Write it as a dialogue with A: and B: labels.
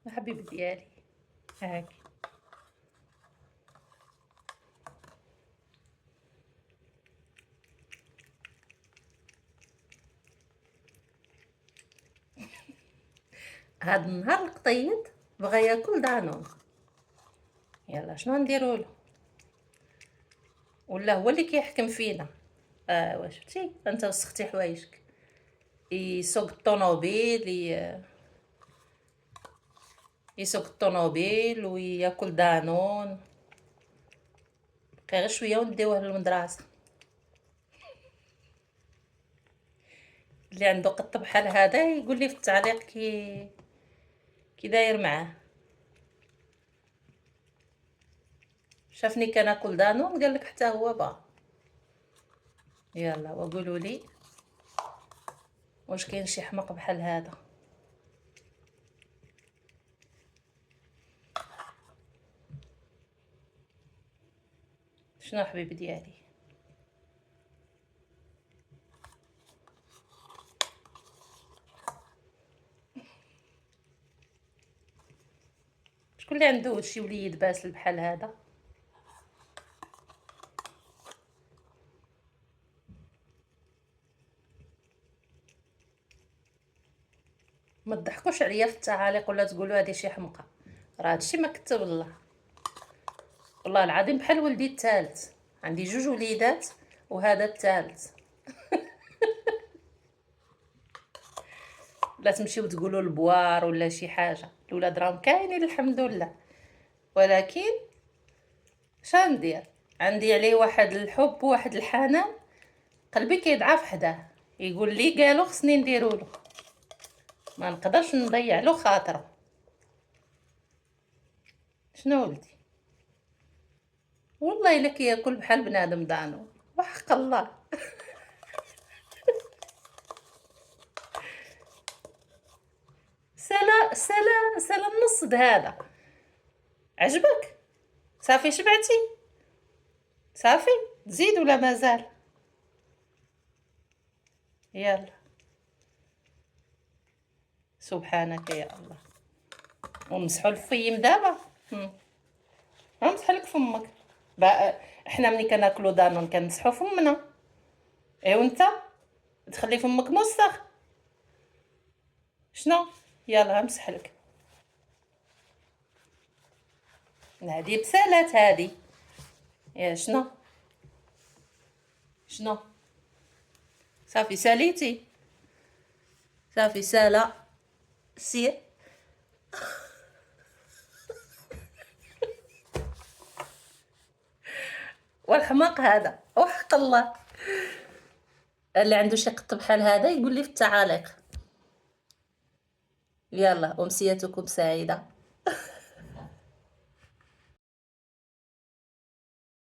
A: الحبيب ديالي. هاكي. هاد النهار القطيد بغا ياكل دانون. يلا شنو نديرو له؟ ولا هو اللي كيحكم فينا؟ واش شفتي انت وسختي حوايجك؟ يسوق الطوموبيل يسوق الطوموبيل وياكل دانون. بقى غير شويه ونديوه للمدرسه. اللي عنده قط بحال هذا يقول لي في التعليق كي داير معاه. شافني كناكل دانون قال لك حتى هو با. يلا وقولوا لي واش كاين شي حمق بحال هذا؟ شنو حبيبي ديالي؟ شكون اللي عنده شي وليد باسل بحال هذا؟ ما تضحكوش عليا في التعاليق ولا تقولوا هذه شي حمقى. راه هادشي ما كتب الله. والله العظيم بحال ولدي الثالث. عندي جوج وليدات وهذا الثالث. لا تمشيو تقولوا البوار ولا شي حاجه، الولاد راهم كاينين الحمد لله. ولكن شندير؟ عندي عليه واحد الحب وواحد الحنان، قلبي كيضعف حداه. يقول لي قالوا خصني نديرو له، ما نقدرش نضيع له خاطره. شنو ولدي؟ والله الا كياكل بحال بنادم دانو وحق الله. سلا النص هذا عجبك؟ صافي شبعتي؟ صافي تزيد ولا مازال؟ يلا سبحانك يا الله. ومسحوا الفيم دابا. غنمسح لك فمك بقى. احنا ملي كناكلو دانون كنمسحو فمنا، ايوا انت تخلي فمك موسخ. شنو؟ يلا غنمسح لك. هادي بسالات هادي. يا شنو صافي ساليتي؟ صافي سالا سير. والحماق هذا وحق الله. اللي عنده شي قط بحال هذا يقول لي في التعاليق. يلا أمسيتكم سعيدة.